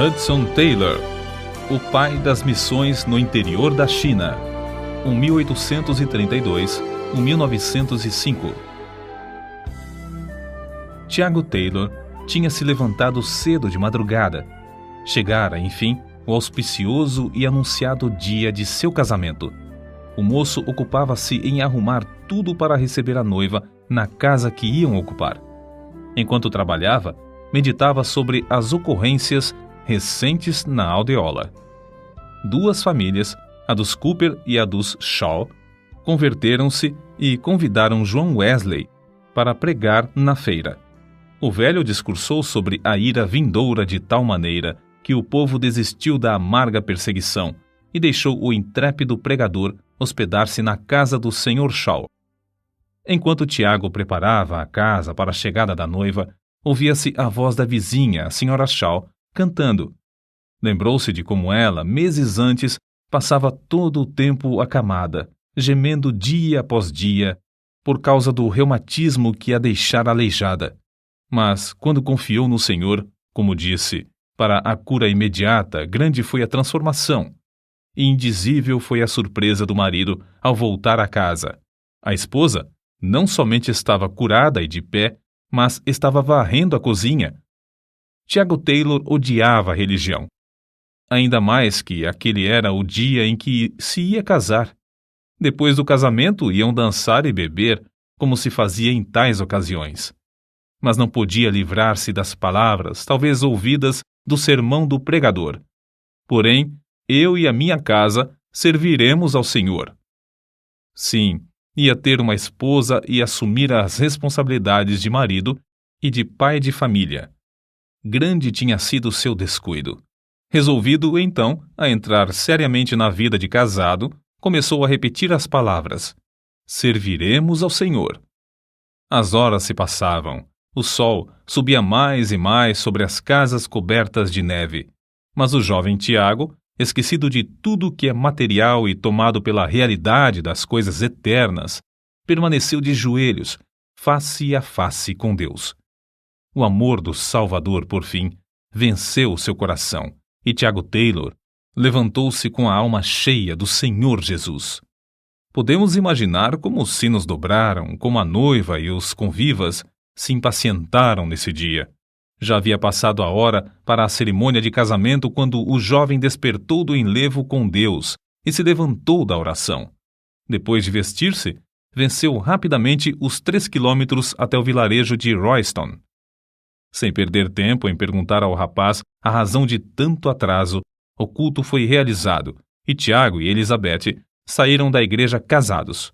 Hudson Taylor, o pai das missões no interior da China, 1832-1905. Tiago Taylor tinha se levantado cedo de madrugada. Chegara, enfim, o auspicioso e anunciado dia de seu casamento. O moço ocupava-se em arrumar tudo para receber a noiva na casa que iam ocupar. Enquanto trabalhava, meditava sobre as ocorrências recentes na aldeola. Duas famílias, a dos Cooper e a dos Shaw, converteram-se e convidaram John Wesley para pregar na feira. O velho discursou sobre a ira vindoura de tal maneira que o povo desistiu da amarga perseguição e deixou o intrépido pregador hospedar-se na casa do Sr. Shaw. Enquanto Tiago preparava a casa para a chegada da noiva, ouvia-se a voz da vizinha, a Sra. Shaw, cantando. Lembrou-se de como ela, meses antes, passava todo o tempo acamada, gemendo dia após dia, por causa do reumatismo que a deixara aleijada. Mas, quando confiou no Senhor, como disse, para a cura imediata, grande foi a transformação. E indizível foi a surpresa do marido ao voltar à casa. A esposa não somente estava curada e de pé, mas estava varrendo a cozinha. Tiago Taylor odiava a religião. Ainda mais que aquele era o dia em que se ia casar. Depois do casamento, iam dançar e beber, como se fazia em tais ocasiões. Mas não podia livrar-se das palavras, talvez ouvidas, do sermão do pregador. Porém, eu e a minha casa serviremos ao Senhor. Sim, ia ter uma esposa e assumir as responsabilidades de marido e de pai de família. Grande tinha sido seu descuido. Resolvido, então, a entrar seriamente na vida de casado, começou a repetir as palavras: serviremos ao Senhor. As horas se passavam. O sol subia mais e mais sobre as casas cobertas de neve. Mas o jovem Tiago, esquecido de tudo que é material e tomado pela realidade das coisas eternas, permaneceu de joelhos, face a face com Deus. O amor do Salvador, por fim, venceu seu coração, e Tiago Taylor levantou-se com a alma cheia do Senhor Jesus. Podemos imaginar como os sinos dobraram, como a noiva e os convivas se impacientaram nesse dia. Já havia passado a hora para a cerimônia de casamento quando o jovem despertou do enlevo com Deus e se levantou da oração. Depois de vestir-se, venceu rapidamente os 3 quilômetros até o vilarejo de Royston. Sem perder tempo em perguntar ao rapaz a razão de tanto atraso, o culto foi realizado e Tiago e Elizabeth saíram da igreja casados.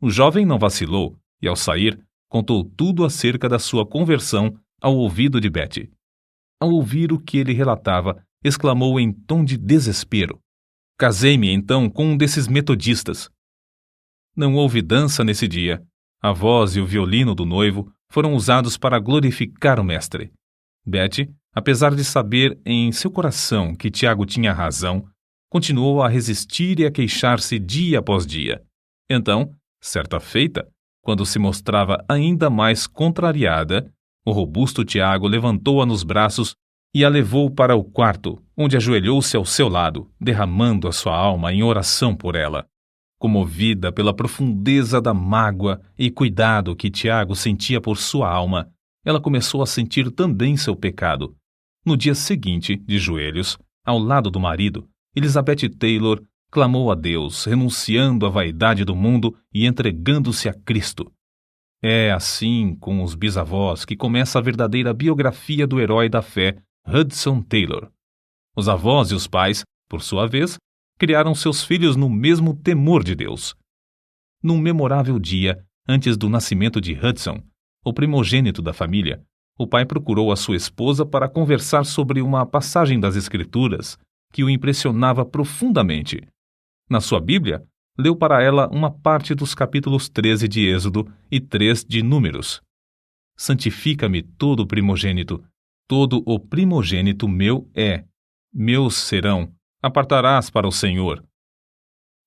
O jovem não vacilou e, ao sair, contou tudo acerca da sua conversão ao ouvido de Betty. Ao ouvir o que ele relatava, exclamou em tom de desespero: casei-me então com um desses metodistas. Não houve dança nesse dia. A voz e o violino do noivo foram usados para glorificar o mestre. Betty, apesar de saber em seu coração que Tiago tinha razão, continuou a resistir e a queixar-se dia após dia. Então, certa feita, quando se mostrava ainda mais contrariada, o robusto Tiago levantou-a nos braços e a levou para o quarto, onde ajoelhou-se ao seu lado, derramando a sua alma em oração por ela. Comovida pela profundeza da mágoa e cuidado que Tiago sentia por sua alma, ela começou a sentir também seu pecado. No dia seguinte, de joelhos, ao lado do marido, Elizabeth Taylor clamou a Deus, renunciando à vaidade do mundo e entregando-se a Cristo. É assim com os bisavós que começa a verdadeira biografia do herói da fé, Hudson Taylor. Os avós e os pais, por sua vez, criaram seus filhos no mesmo temor de Deus. Num memorável dia, antes do nascimento de Hudson, o primogênito da família, o pai procurou a sua esposa para conversar sobre uma passagem das Escrituras que o impressionava profundamente. Na sua Bíblia, leu para ela uma parte dos capítulos 13 de Êxodo e 3 de Números. Santifica-me todo o primogênito, todo o primogênito meu é, meus serão, apartarás para o Senhor.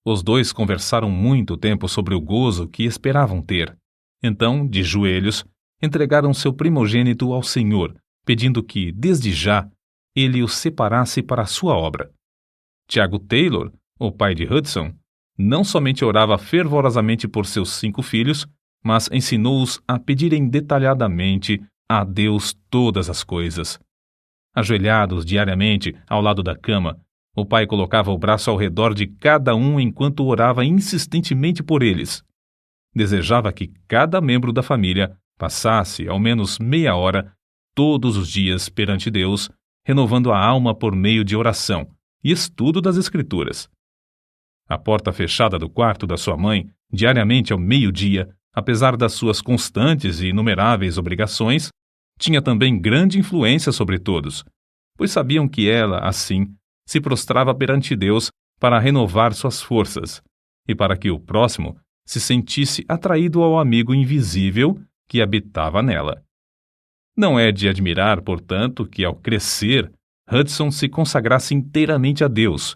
Os dois conversaram muito tempo sobre o gozo que esperavam ter. Então, de joelhos, entregaram seu primogênito ao Senhor, pedindo que, desde já, ele o separasse para a sua obra. Tiago Taylor, o pai de Hudson, não somente orava fervorosamente por seus 5 filhos, mas ensinou-os a pedirem detalhadamente a Deus todas as coisas. Ajoelhados diariamente ao lado da cama, o pai colocava o braço ao redor de cada um enquanto orava insistentemente por eles. Desejava que cada membro da família passasse ao menos meia hora todos os dias perante Deus, renovando a alma por meio de oração e estudo das Escrituras. A porta fechada do quarto da sua mãe, diariamente ao meio-dia, apesar das suas constantes e inumeráveis obrigações, tinha também grande influência sobre todos, pois sabiam que ela, assim, se prostrava perante Deus para renovar suas forças e para que o próximo se sentisse atraído ao amigo invisível que habitava nela. Não é de admirar, portanto, que ao crescer, Hudson se consagrasse inteiramente a Deus.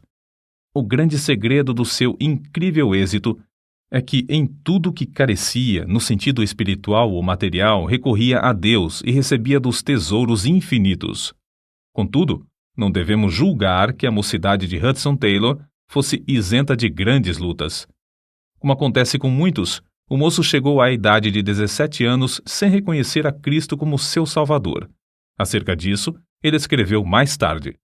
O grande segredo do seu incrível êxito é que em tudo que carecia, no sentido espiritual ou material, recorria a Deus e recebia dos tesouros infinitos. Contudo, não devemos julgar que a mocidade de Hudson Taylor fosse isenta de grandes lutas. Como acontece com muitos, o moço chegou à idade de 17 anos sem reconhecer a Cristo como seu Salvador. Acerca disso, ele escreveu mais tarde: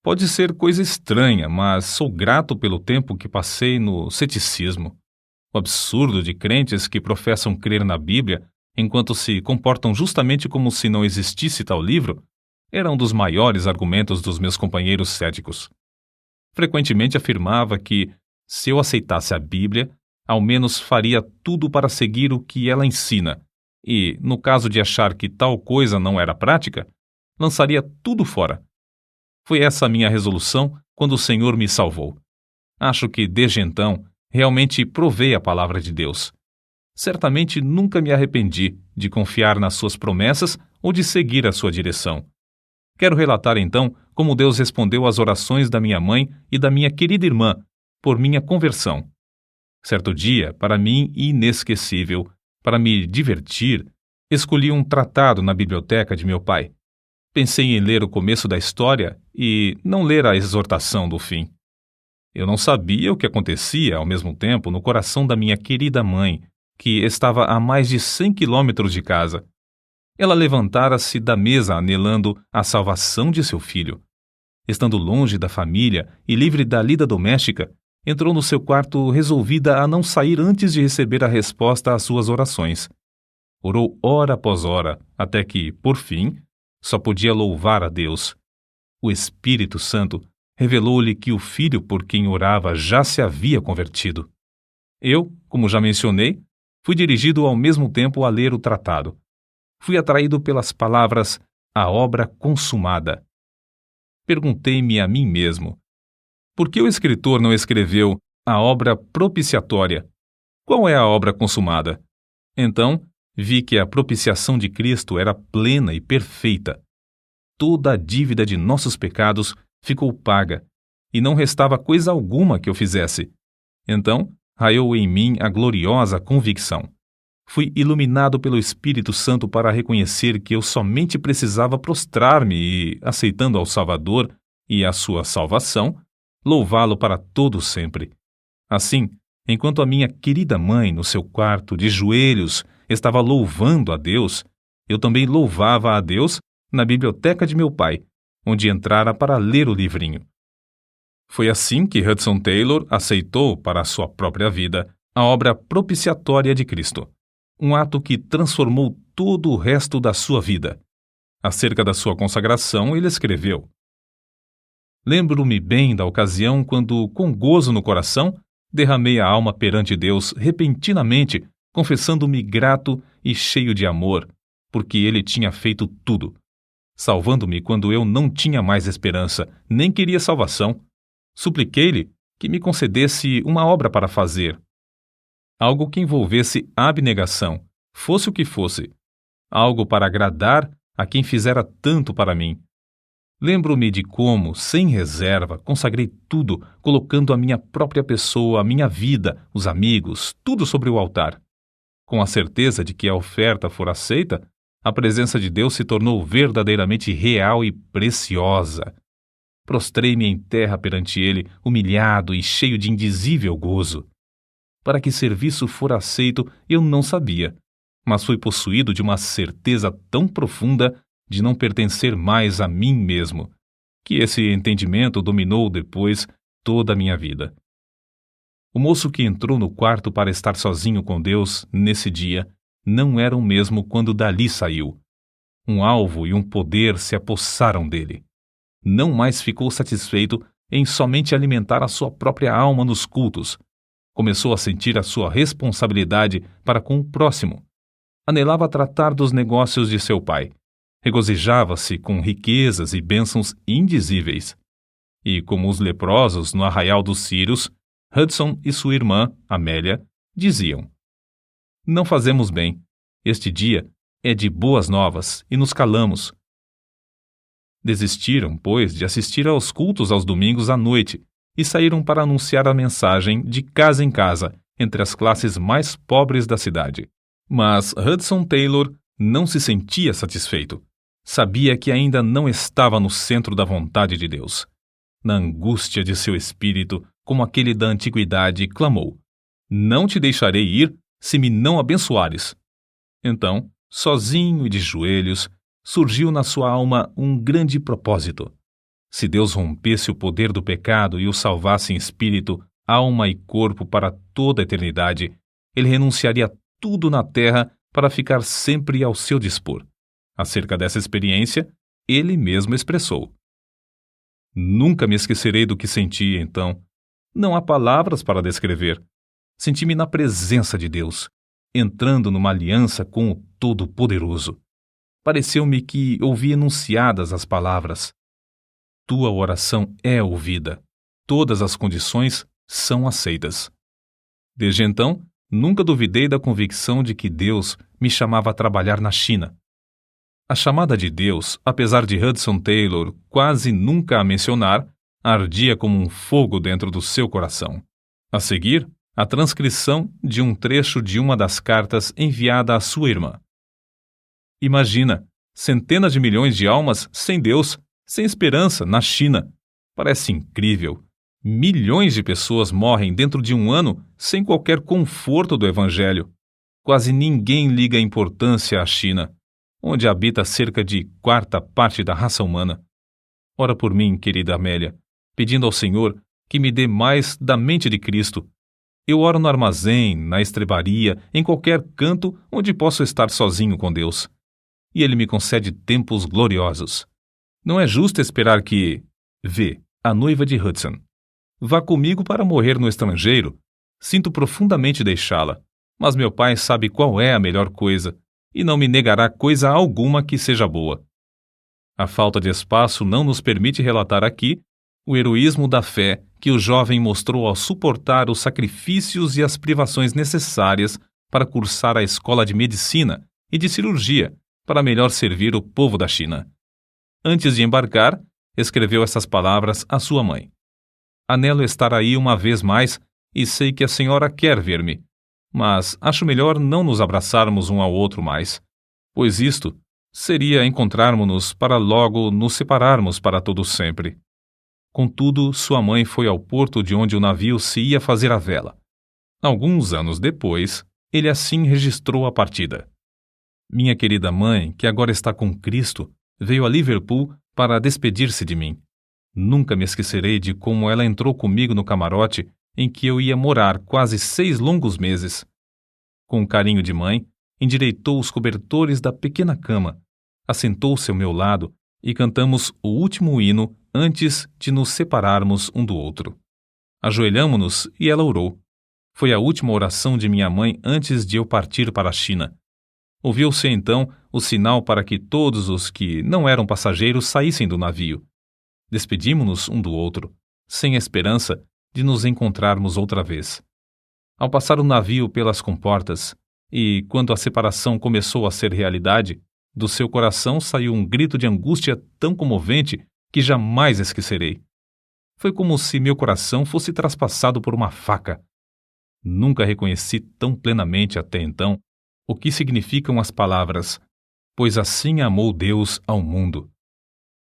"Pode ser coisa estranha, mas sou grato pelo tempo que passei no ceticismo. O absurdo de crentes que professam crer na Bíblia, enquanto se comportam justamente como se não existisse tal livro, era um dos maiores argumentos dos meus companheiros céticos. Frequentemente afirmava que, se eu aceitasse a Bíblia, ao menos faria tudo para seguir o que ela ensina, e, no caso de achar que tal coisa não era prática, lançaria tudo fora. Foi essa a minha resolução quando o Senhor me salvou. Acho que, desde então, realmente provei a palavra de Deus. Certamente nunca me arrependi de confiar nas suas promessas ou de seguir a sua direção. Quero relatar então como Deus respondeu às orações da minha mãe e da minha querida irmã por minha conversão. Certo dia, para mim inesquecível, para me divertir, escolhi um tratado na biblioteca de meu pai. Pensei em ler o começo da história e não ler a exortação do fim. Eu não sabia o que acontecia ao mesmo tempo no coração da minha querida mãe, que estava a mais de 100 quilômetros de casa. Ela levantara-se da mesa anelando a salvação de seu filho. Estando longe da família e livre da lida doméstica, entrou no seu quarto resolvida a não sair antes de receber a resposta às suas orações. Orou hora após hora, até que, por fim, só podia louvar a Deus. O Espírito Santo revelou-lhe que o filho por quem orava já se havia convertido. Eu, como já mencionei, fui dirigido ao mesmo tempo a ler o tratado. Fui atraído pelas palavras "a obra consumada". Perguntei-me a mim mesmo: por que o escritor não escreveu "a obra propiciatória"? Qual é a obra consumada? Então, vi que a propiciação de Cristo era plena e perfeita. Toda a dívida de nossos pecados ficou paga, e não restava coisa alguma que eu fizesse. Então, raiou em mim a gloriosa convicção. Fui iluminado pelo Espírito Santo para reconhecer que eu somente precisava prostrar-me e, aceitando ao Salvador e a sua salvação, louvá-lo para todo sempre. Assim, enquanto a minha querida mãe, no seu quarto, de joelhos, estava louvando a Deus, eu também louvava a Deus na biblioteca de meu pai, onde entrara para ler o livrinho. Foi assim que Hudson Taylor aceitou para a sua própria vida a obra propiciatória de Cristo, um ato que transformou todo o resto da sua vida. Acerca da sua consagração, ele escreveu: "Lembro-me bem da ocasião quando, com gozo no coração, derramei a alma perante Deus repentinamente, confessando-me grato e cheio de amor, porque Ele tinha feito tudo, salvando-me quando eu não tinha mais esperança, nem queria salvação. Supliquei-lhe que me concedesse uma obra para fazer. Algo que envolvesse abnegação, fosse o que fosse. Algo para agradar a quem fizera tanto para mim. Lembro-me de como, sem reserva, consagrei tudo, colocando a minha própria pessoa, a minha vida, os amigos, tudo sobre o altar. Com a certeza de que a oferta for aceita, A presença de Deus se tornou verdadeiramente real e preciosa. Prostrei-me em terra perante ele, humilhado e cheio de indizível gozo. Para que serviço fora aceito, eu não sabia, mas fui possuído de uma certeza tão profunda de não pertencer mais a mim mesmo, que esse entendimento dominou depois toda a minha vida. O moço que entrou no quarto para estar sozinho com Deus nesse dia não era o mesmo quando dali saiu. Um alvo e um poder se apossaram dele. Não mais ficou satisfeito em somente alimentar a sua própria alma nos cultos. Começou a sentir a sua responsabilidade para com o próximo. Anelava tratar dos negócios de seu pai. Regozijava-se com riquezas e bênçãos indizíveis. E, como os leprosos no arraial dos Círios, Hudson e sua irmã, Amélia, diziam: não fazemos bem. Este dia é de boas novas e nos calamos. Desistiram, pois, de assistir aos cultos aos domingos à noite e saíram para anunciar a mensagem de casa em casa entre as classes mais pobres da cidade. Mas Hudson Taylor não se sentia satisfeito. Sabia que ainda não estava no centro da vontade de Deus. Na angústia de seu espírito, como aquele da antiguidade, clamou: não te deixarei ir se me não abençoares. Então, sozinho e de joelhos, surgiu na sua alma um grande propósito. Se Deus rompesse o poder do pecado e o salvasse em espírito, alma e corpo para toda a eternidade, ele renunciaria tudo na terra para ficar sempre ao seu dispor. Acerca dessa experiência, ele mesmo expressou: nunca me esquecerei do que senti então. Não há palavras para descrever. Senti-me na presença de Deus, entrando numa aliança com o Todo-Poderoso. Pareceu-me que ouvi enunciadas as palavras: tua oração é ouvida. Todas as condições são aceitas. Desde então, nunca duvidei da convicção de que Deus me chamava a trabalhar na China. A chamada de Deus, apesar de Hudson Taylor quase nunca a mencionar, ardia como um fogo dentro do seu coração. A seguir, a transcrição de um trecho de uma das cartas enviada à sua irmã. Imagina, centenas de milhões de almas sem Deus, sem esperança, na China. Parece incrível. Milhões de pessoas morrem dentro de um ano sem qualquer conforto do Evangelho. Quase ninguém liga a importância à China, onde habita cerca de quarta parte da raça humana. Ora por mim, querida Amélia, pedindo ao Senhor que me dê mais da mente de Cristo. Eu oro no armazém, na estrebaria, em qualquer canto onde posso estar sozinho com Deus. E Ele me concede tempos gloriosos. Não é justo esperar que... Vê, a noiva de Hudson. Vá comigo para morrer no estrangeiro. Sinto profundamente deixá-la, mas meu pai sabe qual é a melhor coisa, e não me negará coisa alguma que seja boa. A falta de espaço não nos permite relatar aqui o heroísmo da fé que o jovem mostrou ao suportar os sacrifícios e as privações necessárias para cursar a escola de medicina e de cirurgia para melhor servir o povo da China. Antes de embarcar, escreveu essas palavras à sua mãe: anelo estar aí uma vez mais e sei que a senhora quer ver-me, mas acho melhor não nos abraçarmos um ao outro mais, pois isto seria encontrarmos-nos para logo nos separarmos para todo sempre. Contudo, sua mãe foi ao porto de onde o navio se ia fazer a vela. Alguns anos depois, ele assim registrou a partida. Minha querida mãe, que agora está com Cristo, veio a Liverpool para despedir-se de mim. Nunca me esquecerei de como ela entrou comigo no camarote em que eu ia morar quase 6 longos meses. Com carinho de mãe, endireitou os cobertores da pequena cama, assentou-se ao meu lado e cantamos o último hino antes de nos separarmos um do outro. Ajoelhamo-nos e ela orou. Foi a última oração de minha mãe antes de eu partir para a China. Ouviu-se então o sinal para que todos os que não eram passageiros saíssem do navio. Despedimo-nos um do outro, sem a esperança de nos encontrarmos outra vez. Ao passar o navio pelas comportas, e quando a separação começou a ser realidade, do seu coração saiu um grito de angústia tão comovente que jamais esquecerei. Foi como se meu coração fosse traspassado por uma faca. Nunca reconheci tão plenamente até então o que significam as palavras: pois assim amou Deus ao mundo.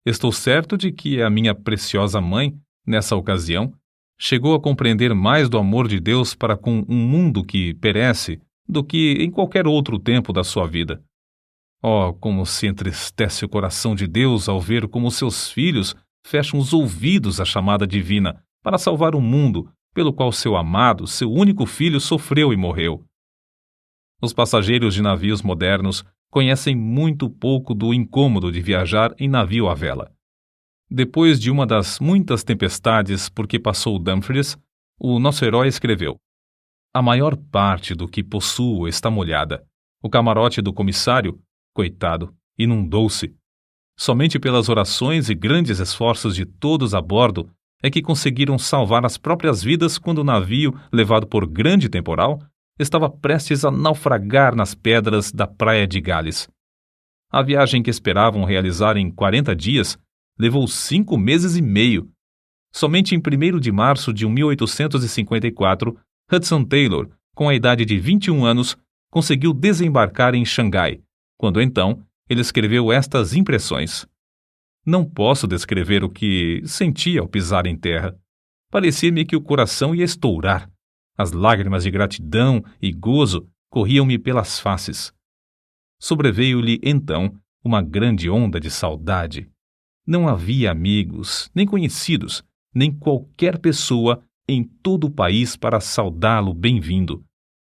Estou certo de que a minha preciosa mãe, nessa ocasião, chegou a compreender mais do amor de Deus para com um mundo que perece do que em qualquer outro tempo da sua vida. Oh, como se entristece o coração de Deus ao ver como seus filhos fecham os ouvidos à chamada divina para salvar o mundo pelo qual seu amado, seu único filho, sofreu e morreu. Os passageiros de navios modernos conhecem muito pouco do incômodo de viajar em navio à vela. Depois de uma das muitas tempestades por que passou Dumfries, o nosso herói escreveu: "A maior parte do que possuo está molhada. O camarote do comissário, coitado, inundou-se. Somente pelas orações e grandes esforços de todos a bordo é que conseguiram salvar as próprias vidas quando o navio, levado por grande temporal, estava prestes a naufragar nas pedras da praia de Gales. A viagem que esperavam realizar em 40 dias levou 5 meses e meio. Somente em 1º de março de 1854, Hudson Taylor, com a idade de 21 anos, conseguiu desembarcar em Xangai, quando então ele escreveu estas impressões. Não posso descrever o que senti ao pisar em terra. Parecia-me que o coração ia estourar. As lágrimas de gratidão e gozo corriam-me pelas faces. Sobreveio-lhe, então, uma grande onda de saudade. Não havia amigos, nem conhecidos, nem qualquer pessoa em todo o país para saudá-lo bem-vindo,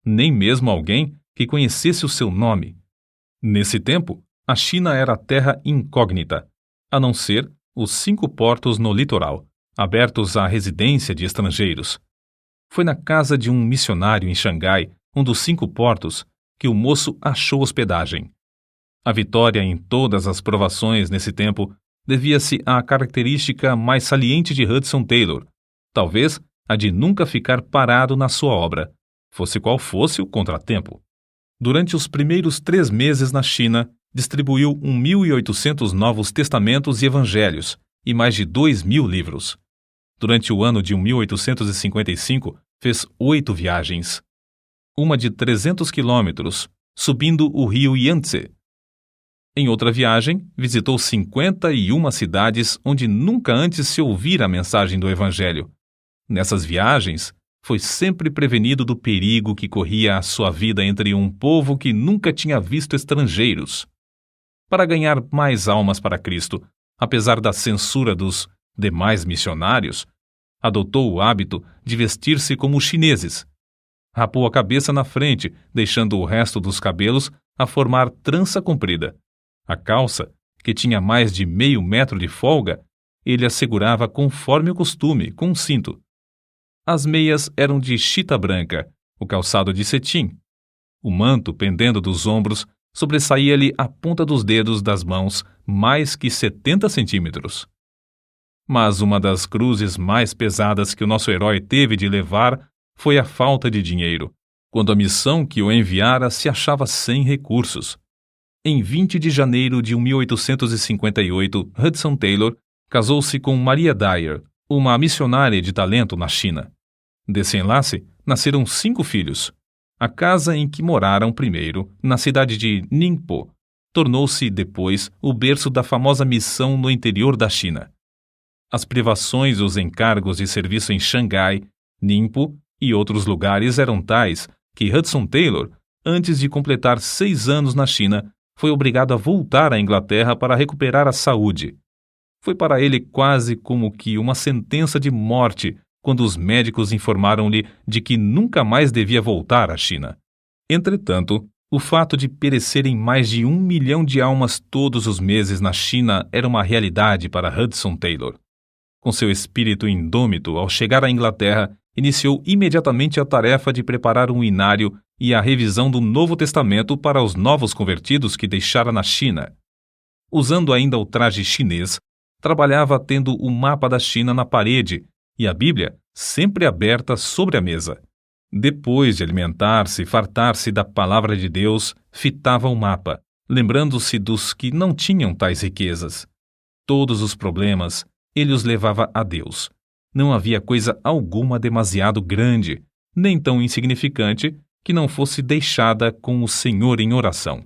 nem mesmo alguém que conhecesse o seu nome. Nesse tempo, a China era terra incógnita, a não ser os 5 portos no litoral, abertos à residência de estrangeiros. Foi na casa de um missionário em Xangai, um dos 5 portos, que o moço achou hospedagem. A vitória em todas as provações nesse tempo devia-se à característica mais saliente de Hudson Taylor, talvez a de nunca ficar parado na sua obra, fosse qual fosse o contratempo. Durante os primeiros 3 meses na China, distribuiu 1.800 novos testamentos e evangelhos e mais de 2.000 livros. Durante o ano de 1855, fez 8 viagens. Uma de 300 quilômetros, subindo o rio Yangtze. Em outra viagem, visitou 51 cidades onde nunca antes se ouvira a mensagem do Evangelho. Nessas viagens, foi sempre prevenido do perigo que corria a sua vida entre um povo que nunca tinha visto estrangeiros. Para ganhar mais almas para Cristo, apesar da censura dos demais missionários, adotou o hábito de vestir-se como os chineses. Rapou a cabeça na frente, deixando o resto dos cabelos a formar trança comprida. A calça, que tinha mais de meio metro de folga, ele assegurava conforme o costume, com um cinto. As meias eram de chita branca, o calçado de cetim. O manto, pendendo dos ombros, sobressaía-lhe a ponta dos dedos das mãos mais que 70 centímetros. Mas uma das cruzes mais pesadas que o nosso herói teve de levar foi a falta de dinheiro, quando a missão que o enviara se achava sem recursos. Em 20 de janeiro de 1858, Hudson Taylor casou-se com Maria Dyer, uma missionária de talento na China. Desse enlace, nasceram 5 filhos. A casa em que moraram primeiro, na cidade de Ningpo, tornou-se depois o berço da famosa missão no interior da China. As privações e os encargos de serviço em Xangai, Ningpo e outros lugares eram tais que Hudson Taylor, antes de completar 6 anos na China, foi obrigado a voltar à Inglaterra para recuperar a saúde. Foi para ele quase como que uma sentença de morte quando os médicos informaram-lhe de que nunca mais devia voltar à China. Entretanto, o fato de perecerem mais de 1 milhão de almas todos os meses na China era uma realidade para Hudson Taylor. Com seu espírito indômito, ao chegar à Inglaterra, iniciou imediatamente a tarefa de preparar um inário e a revisão do Novo Testamento para os novos convertidos que deixara na China. Usando ainda o traje chinês, trabalhava tendo o mapa da China na parede e a Bíblia sempre aberta sobre a mesa. Depois de alimentar-se e fartar-se da palavra de Deus, fitava o mapa, lembrando-se dos que não tinham tais riquezas. Todos os problemas ele os levava a Deus. Não havia coisa alguma demasiado grande, nem tão insignificante, que não fosse deixada com o Senhor em oração.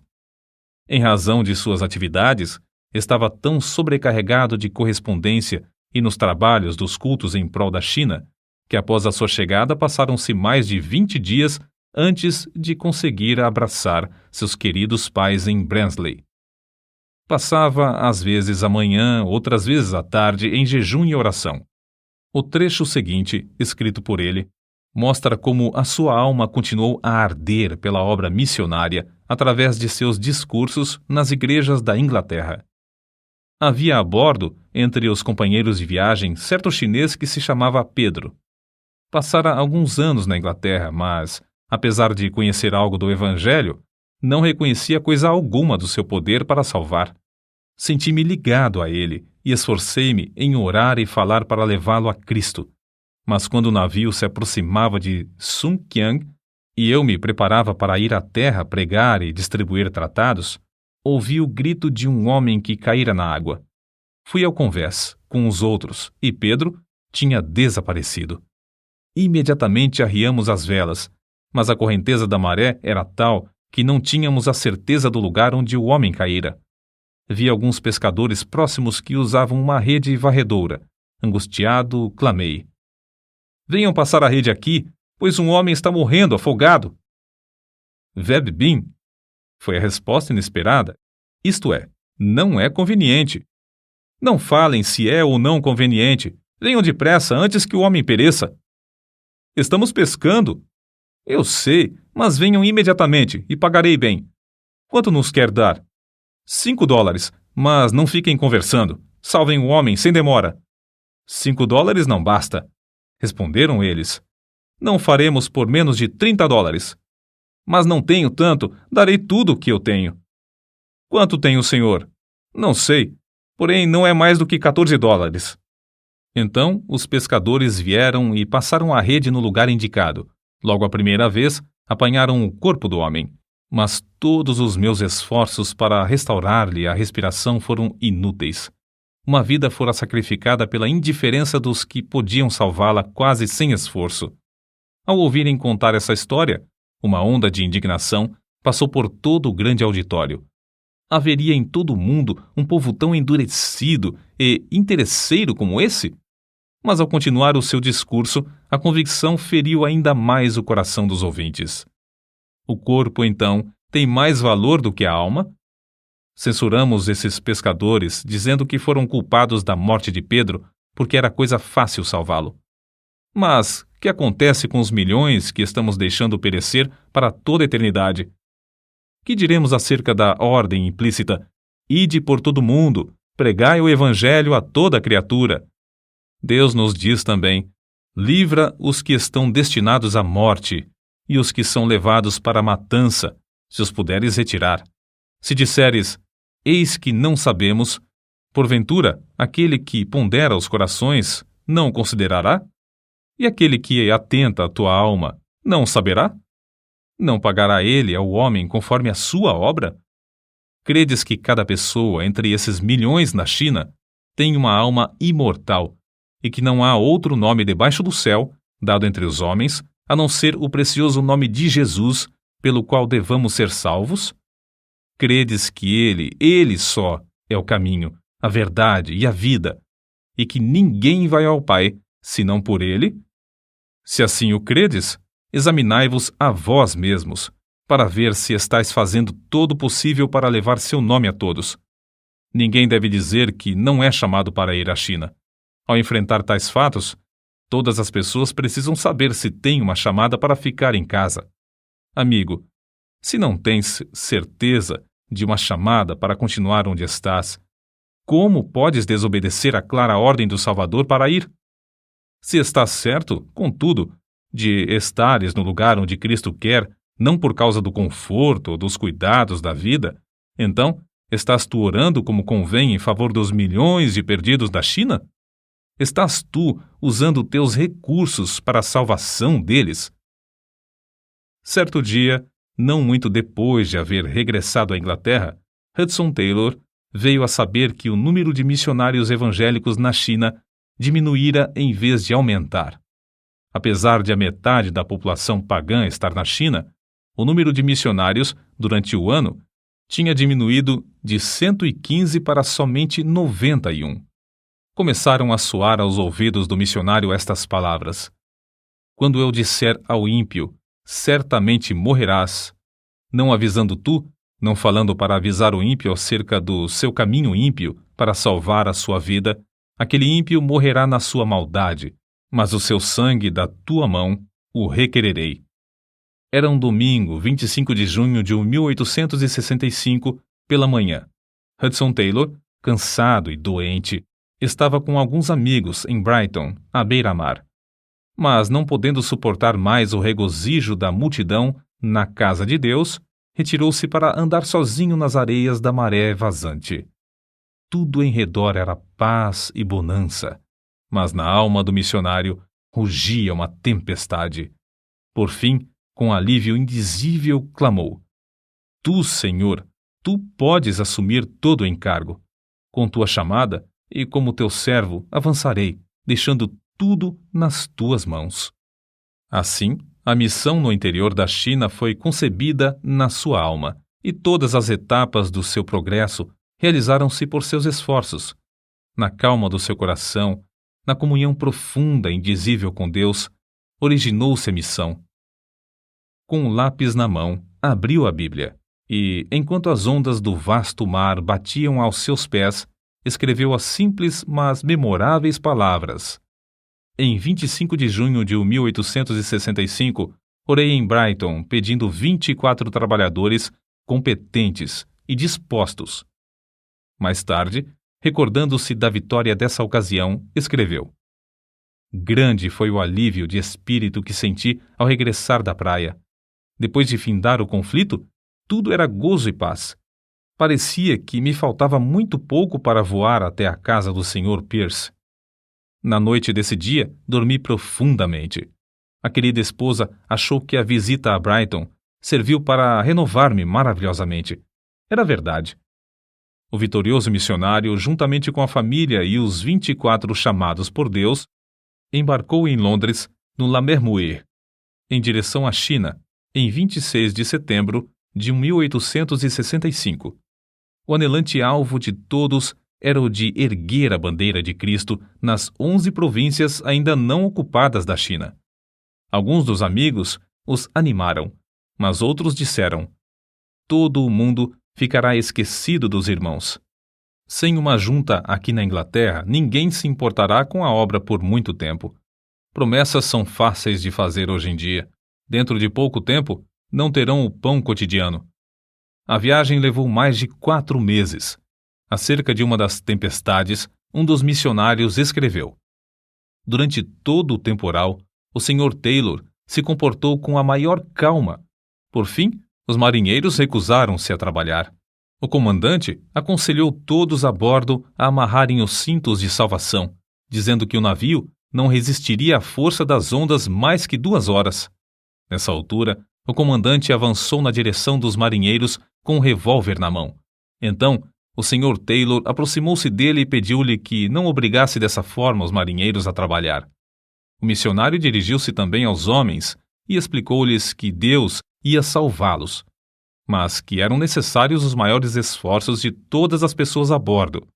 Em razão de suas atividades, estava tão sobrecarregado de correspondência e nos trabalhos dos cultos em prol da China, que após a sua chegada passaram-se mais de 20 dias antes de conseguir abraçar seus queridos pais em Barnsley. Passava às vezes a manhã, outras vezes à tarde, em jejum e oração. O trecho seguinte, escrito por ele, mostra como a sua alma continuou a arder pela obra missionária através de seus discursos nas igrejas da Inglaterra. Havia a bordo, entre os companheiros de viagem, certo chinês que se chamava Pedro. Passara alguns anos na Inglaterra, mas, apesar de conhecer algo do Evangelho, não reconhecia coisa alguma do seu poder para salvar. Senti-me ligado a ele e esforcei-me em orar e falar para levá-lo a Cristo. Mas quando o navio se aproximava de Sun Qiang e eu me preparava para ir à terra pregar e distribuir tratados, ouvi o grito de um homem que caíra na água. Fui ao convés com os outros e Pedro tinha desaparecido. Imediatamente arriamos as velas, mas a correnteza da maré era tal que não tínhamos a certeza do lugar onde o homem caíra. Vi alguns pescadores próximos que usavam uma rede varredora. Angustiado, clamei: "Venham passar a rede aqui, pois um homem está morrendo afogado." "Veb bin", foi a resposta inesperada. Isto é, não é conveniente. Não falem se é ou não conveniente. Venham depressa antes que o homem pereça. "Estamos pescando." "Eu sei, mas venham imediatamente e pagarei bem." "Quanto nos quer dar?" $5, mas não fiquem conversando. Salvem o homem sem demora." $5 não basta, responderam eles. "Não faremos por menos de $30. Mas não tenho tanto, darei tudo o que eu tenho." "Quanto tem o senhor?" "Não sei, porém não é mais do que $14. Então os pescadores vieram e passaram a rede no lugar indicado. Logo a primeira vez, apanharam o corpo do homem. Mas todos os meus esforços para restaurar-lhe a respiração foram inúteis. Uma vida fora sacrificada pela indiferença dos que podiam salvá-la quase sem esforço. Ao ouvirem contar essa história, uma onda de indignação passou por todo o grande auditório. Haveria em todo o mundo um povo tão endurecido e interesseiro como esse? Mas ao continuar o seu discurso, a convicção feriu ainda mais o coração dos ouvintes. O corpo, então, tem mais valor do que a alma? Censuramos esses pescadores, dizendo que foram culpados da morte de Pedro porque era coisa fácil salvá-lo. Mas o que acontece com os milhões que estamos deixando perecer para toda a eternidade? Que diremos acerca da ordem implícita: "Ide por todo o mundo, pregai o evangelho a toda criatura"? Deus nos diz também: "Livra os que estão destinados à morte e os que são levados para a matança, se os puderes retirar." Se disseres: "Eis que não sabemos", porventura, aquele que pondera os corações não o considerará? E aquele que atenta a tua alma não o saberá? Não pagará ele ao homem conforme a sua obra? Credes que cada pessoa entre esses milhões na China tem uma alma imortal e que não há outro nome debaixo do céu, dado entre os homens, a não ser o precioso nome de Jesus, pelo qual devamos ser salvos? Credes que Ele só, é o caminho, a verdade e a vida, e que ninguém vai ao Pai, senão por Ele? Se assim o credes, examinai-vos a vós mesmos, para ver se estáis fazendo todo o possível para levar seu nome a todos. Ninguém deve dizer que não é chamado para ir à China. Ao enfrentar tais fatos, todas as pessoas precisam saber se têm uma chamada para ficar em casa. Amigo, se não tens certeza de uma chamada para continuar onde estás, como podes desobedecer à clara ordem do Salvador para ir? Se estás certo, contudo, de estares no lugar onde Cristo quer, não por causa do conforto ou dos cuidados da vida, então estás tu orando como convém em favor dos milhões de perdidos da China? Estás tu usando teus recursos para a salvação deles? Certo dia, não muito depois de haver regressado à Inglaterra, Hudson Taylor veio a saber que o número de missionários evangélicos na China diminuíra em vez de aumentar. Apesar de a metade da população pagã estar na China, o número de missionários, durante o ano, tinha diminuído de 115 para somente 91. Começaram a soar aos ouvidos do missionário estas palavras: quando eu disser ao ímpio, certamente morrerás, não avisando tu, não falando para avisar o ímpio acerca do seu caminho ímpio para salvar a sua vida, aquele ímpio morrerá na sua maldade, mas o seu sangue da tua mão o requererei. Era um domingo, 25 de junho de 1865, pela manhã. Hudson Taylor, cansado e doente, estava com alguns amigos em Brighton, à beira-mar. Mas, não podendo suportar mais o regozijo da multidão na casa de Deus, retirou-se para andar sozinho nas areias da maré vazante. Tudo em redor era paz e bonança, mas na alma do missionário rugia uma tempestade. Por fim, com alívio indizível, clamou: Tu, Senhor, tu podes assumir todo o encargo. Com tua chamada, e como teu servo, avançarei, deixando tudo nas tuas mãos. Assim, a missão no interior da China foi concebida na sua alma, e todas as etapas do seu progresso realizaram-se por seus esforços. Na calma do seu coração, na comunhão profunda e indizível com Deus, originou-se a missão. Com o lápis na mão, abriu a Bíblia e, enquanto as ondas do vasto mar batiam aos seus pés, escreveu as simples, mas memoráveis palavras: em 25 de junho de 1865, orei em Brighton pedindo 24 trabalhadores competentes e dispostos. Mais tarde, recordando-se da vitória dessa ocasião, escreveu: grande foi o alívio de espírito que senti ao regressar da praia. Depois de findar o conflito, tudo era gozo e paz. Parecia que me faltava muito pouco para voar até a casa do Sr. Pierce. Na noite desse dia, dormi profundamente. A querida esposa achou que a visita a Brighton serviu para renovar-me maravilhosamente. Era verdade. O vitorioso missionário, juntamente com a família e os 24 chamados por Deus, embarcou em Londres, no Lammermuir, em direção à China, em 26 de setembro de 1865. O anelante alvo de todos era o de erguer a bandeira de Cristo nas 11 províncias ainda não ocupadas da China. Alguns dos amigos os animaram, mas outros disseram: todo o mundo ficará esquecido dos irmãos. Sem uma junta aqui na Inglaterra, ninguém se importará com a obra por muito tempo. Promessas são fáceis de fazer hoje em dia. Dentro de pouco tempo, não terão o pão cotidiano. A viagem levou mais de 4 meses. Acerca de uma das tempestades, um dos missionários escreveu: durante todo o temporal, o Sr. Taylor se comportou com a maior calma. Por fim, os marinheiros recusaram-se a trabalhar. O comandante aconselhou todos a bordo a amarrarem os cintos de salvação, dizendo que o navio não resistiria à força das ondas mais que 2 horas. Nessa altura, o comandante avançou na direção dos marinheiros com um revólver na mão. Então, o Sr. Taylor aproximou-se dele e pediu-lhe que não obrigasse dessa forma os marinheiros a trabalhar. O missionário dirigiu-se também aos homens e explicou-lhes que Deus ia salvá-los, mas que eram necessários os maiores esforços de todas as pessoas a bordo.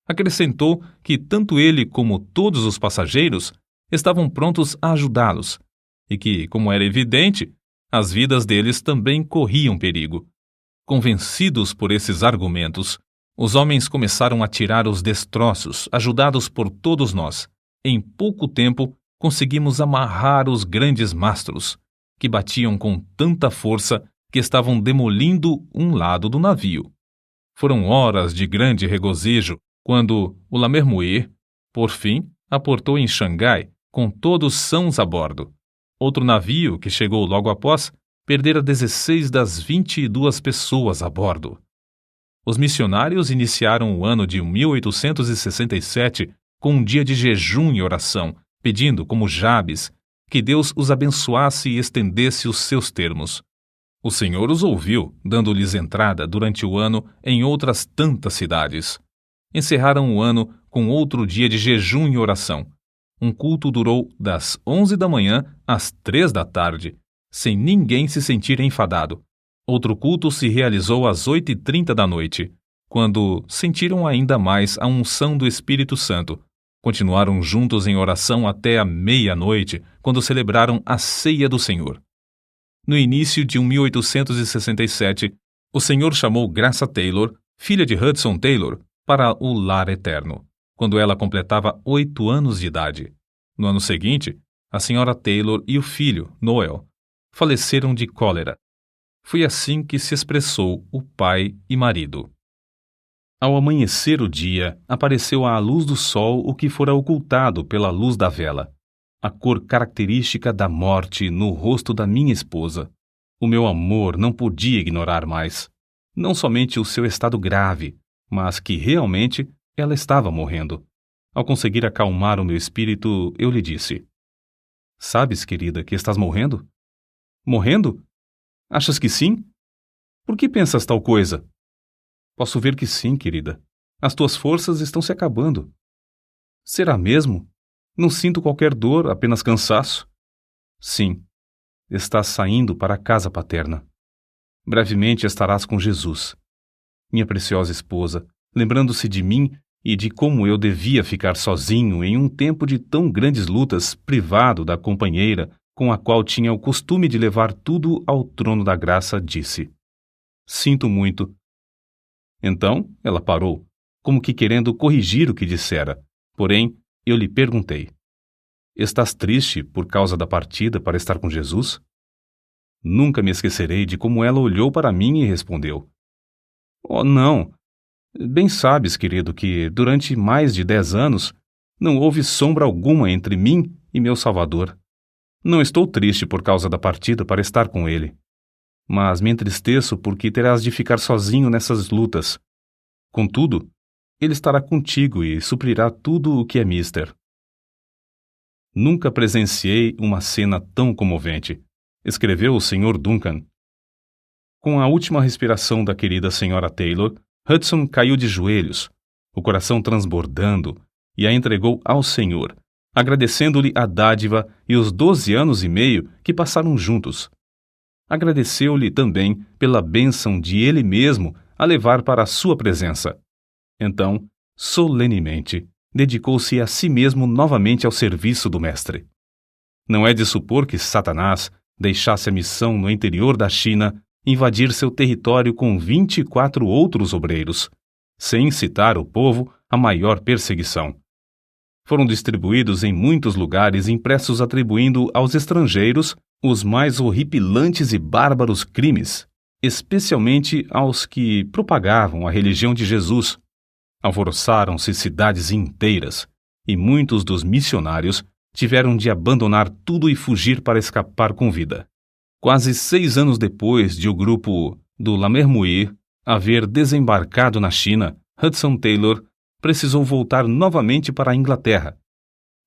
Acrescentou que tanto ele como todos os passageiros estavam prontos a ajudá-los, e que, como era evidente, as vidas deles também corriam perigo. Convencidos por esses argumentos, os homens começaram a tirar os destroços, ajudados por todos nós. Em pouco tempo, conseguimos amarrar os grandes mastros, que batiam com tanta força que estavam demolindo um lado do navio. Foram horas de grande regozijo quando o Lammermuir, por fim, aportou em Xangai com todos sãos a bordo. Outro navio, que chegou logo após, perdera 16 das 22 pessoas a bordo. Os missionários iniciaram o ano de 1867 com um dia de jejum e oração, pedindo, como Jabes, que Deus os abençoasse e estendesse os seus termos. O Senhor os ouviu, dando-lhes entrada durante o ano em outras tantas cidades. Encerraram o ano com outro dia de jejum e oração. Um culto durou das 11 da manhã às 3 da tarde, sem ninguém se sentir enfadado. Outro culto se realizou às 8h30 da noite, quando sentiram ainda mais a unção do Espírito Santo. Continuaram juntos em oração até a meia-noite, quando celebraram a Ceia do Senhor. No início de 1867, o Senhor chamou Graça Taylor, filha de Hudson Taylor, para o lar eterno, quando ela completava 8 anos de idade. No ano seguinte, a senhora Taylor e o filho, Noel, faleceram de cólera. Foi assim que se expressou o pai e marido. Ao amanhecer o dia, apareceu à luz do sol o que fora ocultado pela luz da vela, a cor característica da morte no rosto da minha esposa. O meu amor não podia ignorar mais, não somente o seu estado grave, mas que realmente ela estava morrendo. Ao conseguir acalmar o meu espírito, eu lhe disse: "Sabes, querida, que estás morrendo?" "Morrendo? Achas que sim? Por que pensas tal coisa?" "Posso ver que sim, querida. As tuas forças estão se acabando." "Será mesmo? Não sinto qualquer dor, apenas cansaço." "Sim. Estás saindo para a casa paterna. Brevemente estarás com Jesus." Minha preciosa esposa, lembrando-se de mim e de como eu devia ficar sozinho em um tempo de tão grandes lutas, privado da companheira com a qual tinha o costume de levar tudo ao trono da graça, disse: "Sinto muito." Então ela parou, como que querendo corrigir o que dissera. Porém, eu lhe perguntei: "Estás triste por causa da partida para estar com Jesus?" Nunca me esquecerei de como ela olhou para mim e respondeu: "Oh, não. Bem sabes, querido, que durante mais de 10 anos não houve sombra alguma entre mim e meu Salvador. Não estou triste por causa da partida para estar com ele, mas me entristeço porque terás de ficar sozinho nessas lutas. Contudo, ele estará contigo e suprirá tudo o que é mister." Nunca presenciei uma cena tão comovente, escreveu o Sr. Duncan. Com a última respiração da querida Sra. Taylor, Hudson caiu de joelhos, o coração transbordando, e a entregou ao Senhor, agradecendo-lhe a dádiva e os 12 anos e meio que passaram juntos. Agradeceu-lhe também pela bênção de ele mesmo a levar para a sua presença. Então, solenemente, dedicou-se a si mesmo novamente ao serviço do Mestre. Não é de supor que Satanás deixasse a missão no interior da China invadir seu território com 24 outros obreiros, sem incitar o povo à maior perseguição. Foram distribuídos em muitos lugares impressos atribuindo aos estrangeiros os mais horripilantes e bárbaros crimes, especialmente aos que propagavam a religião de Jesus. Alvoroçaram-se cidades inteiras, e muitos dos missionários tiveram de abandonar tudo e fugir para escapar com vida. Quase 6 anos depois de o grupo do Lammermuir haver desembarcado na China, Hudson Taylor precisou voltar novamente para a Inglaterra.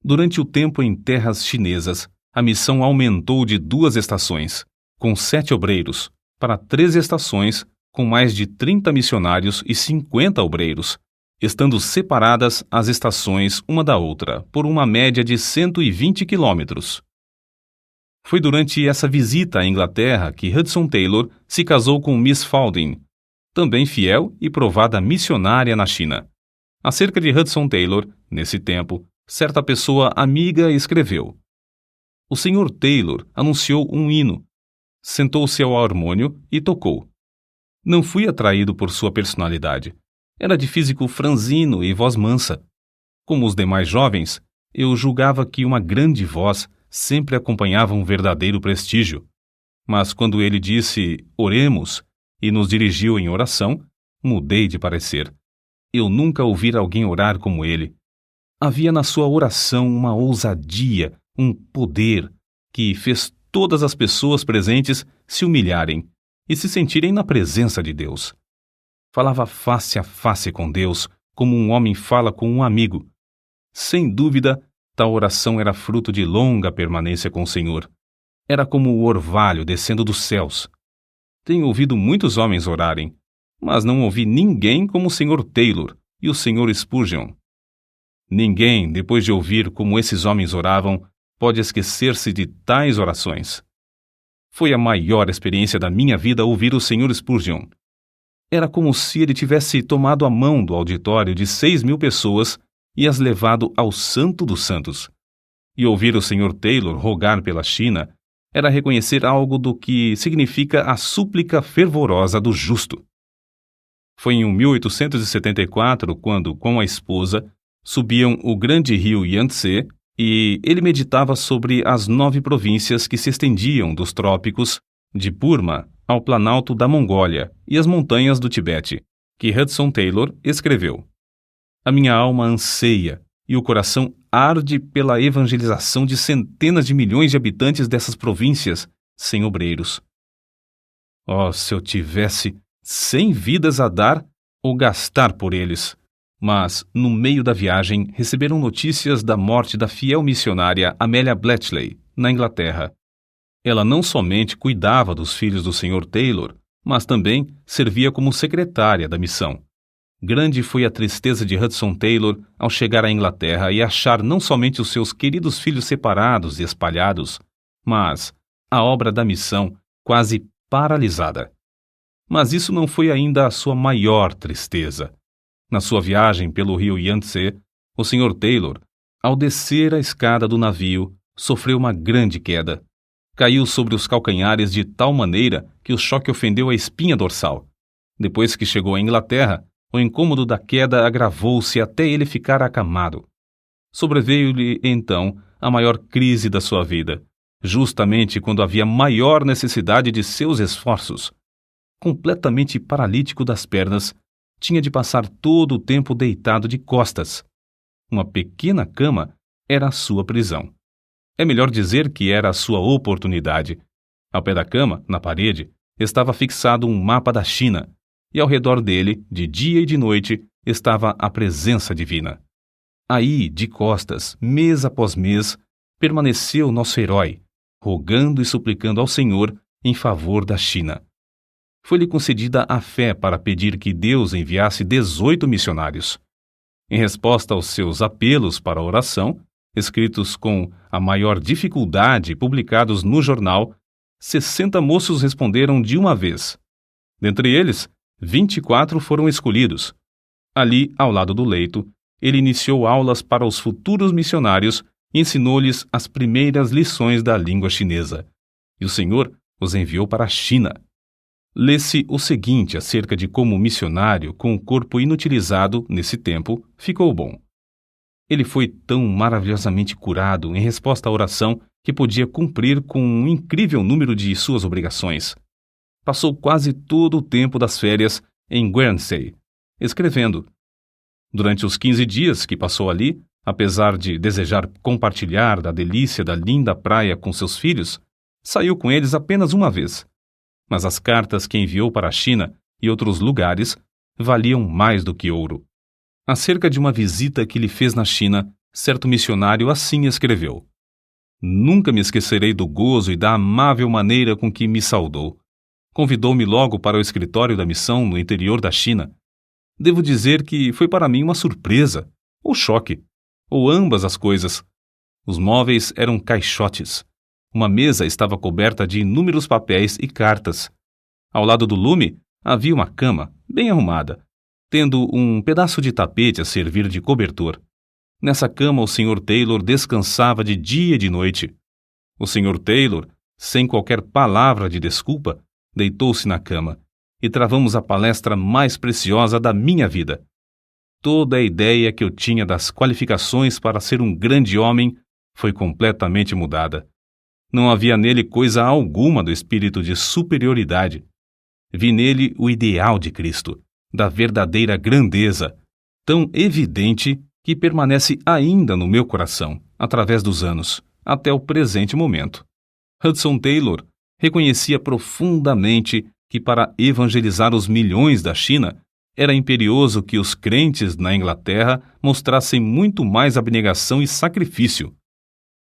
Durante o tempo em terras chinesas, a missão aumentou de 2 estações, com 7 obreiros, para 13 estações, com mais de 30 missionários e 50 obreiros, estando separadas as estações uma da outra por uma média de 120 quilômetros. Foi durante essa visita à Inglaterra que Hudson Taylor se casou com Miss Falding, também fiel e provada missionária na China. Acerca de Hudson Taylor, nesse tempo, certa pessoa amiga escreveu: "O Sr. Taylor anunciou um hino, sentou-se ao harmônio e tocou. Não fui atraído por sua personalidade. Era de físico franzino e voz mansa. Como os demais jovens, eu julgava que uma grande voz sempre acompanhava um verdadeiro prestígio. Mas quando ele disse 'oremos' e nos dirigiu em oração, mudei de parecer. Eu nunca ouvira alguém orar como ele. Havia na sua oração uma ousadia, um poder, que fez todas as pessoas presentes se humilharem e se sentirem na presença de Deus. Falava face a face com Deus, como um homem fala com um amigo. Sem dúvida, tal oração era fruto de longa permanência com o Senhor. Era como o orvalho descendo dos céus. Tenho ouvido muitos homens orarem, mas não ouvi ninguém como o Sr. Taylor e o Sr. Spurgeon. Ninguém, depois de ouvir como esses homens oravam, pode esquecer-se de tais orações. Foi a maior experiência da minha vida ouvir o Sr. Spurgeon. Era como se ele tivesse tomado a mão do auditório de 6.000 pessoas e as levado ao Santo dos Santos. E ouvir o Sr. Taylor rogar pela China era reconhecer algo do que significa a súplica fervorosa do justo. Foi em 1874 quando, com a esposa, subiam o grande rio Yangtze e ele meditava sobre as 9 províncias que se estendiam dos trópicos de Burma ao planalto da Mongólia e as montanhas do Tibete, que Hudson Taylor escreveu. A minha alma anseia e o coração arde pela evangelização de centenas de milhões de habitantes dessas províncias sem obreiros. Oh, se eu tivesse 100 vidas a dar ou gastar por eles! Mas, no meio da viagem, receberam notícias da morte da fiel missionária Amelia Bletchley, na Inglaterra. Ela não somente cuidava dos filhos do Sr. Taylor, mas também servia como secretária da missão. Grande foi a tristeza de Hudson Taylor ao chegar à Inglaterra e achar não somente os seus queridos filhos separados e espalhados, mas a obra da missão quase paralisada. Mas isso não foi ainda a sua maior tristeza. Na sua viagem pelo rio Yangtze, o Sr. Taylor, ao descer a escada do navio, sofreu uma grande queda. Caiu sobre os calcanhares de tal maneira que o choque ofendeu a espinha dorsal. Depois que chegou à Inglaterra, o incômodo da queda agravou-se até ele ficar acamado. Sobreveio-lhe, então, a maior crise da sua vida, justamente quando havia maior necessidade de seus esforços. Completamente paralítico das pernas, tinha de passar todo o tempo deitado de costas. Uma pequena cama era a sua prisão. É melhor dizer que era a sua oportunidade. Ao pé da cama, na parede, estava fixado um mapa da China, e ao redor dele, de dia e de noite, estava a presença divina. Aí, de costas, mês após mês, permaneceu nosso herói, rogando e suplicando ao Senhor em favor da China. Foi-lhe concedida a fé para pedir que Deus enviasse 18 missionários. Em resposta aos seus apelos para a oração, escritos com a maior dificuldade e publicados no jornal, 60 moços responderam de uma vez. Dentre eles, 24 foram escolhidos. Ali, ao lado do leito, ele iniciou aulas para os futuros missionários e ensinou-lhes as primeiras lições da língua chinesa. E o Senhor os enviou para a China. Lê-se o seguinte acerca de como o missionário, com o corpo inutilizado nesse tempo, ficou bom. Ele foi tão maravilhosamente curado em resposta à oração que podia cumprir com um incrível número de suas obrigações. Passou quase todo o tempo das férias em Guernsey, escrevendo. Durante os 15 dias que passou ali, apesar de desejar compartilhar da delícia da linda praia com seus filhos, saiu com eles apenas uma vez. Mas as cartas que enviou para a China e outros lugares valiam mais do que ouro. Acerca de uma visita que lhe fez na China, certo missionário assim escreveu: Nunca me esquecerei do gozo e da amável maneira com que me saudou. Convidou-me logo para o escritório da missão no interior da China. Devo dizer que foi para mim uma surpresa, ou choque, ou ambas as coisas. Os móveis eram caixotes. Uma mesa estava coberta de inúmeros papéis e cartas. Ao lado do lume havia uma cama, bem arrumada, tendo um pedaço de tapete a servir de cobertor. Nessa cama o Sr. Taylor descansava de dia e de noite. O Sr. Taylor, sem qualquer palavra de desculpa, deitou-se na cama, e travamos a palestra mais preciosa da minha vida. Toda a ideia que eu tinha das qualificações para ser um grande homem foi completamente mudada. Não havia nele coisa alguma do espírito de superioridade. Vi nele o ideal de Cristo, da verdadeira grandeza, tão evidente que permanece ainda no meu coração, através dos anos, até o presente momento. Hudson Taylor reconhecia profundamente que para evangelizar os milhões da China, era imperioso que os crentes na Inglaterra mostrassem muito mais abnegação e sacrifício.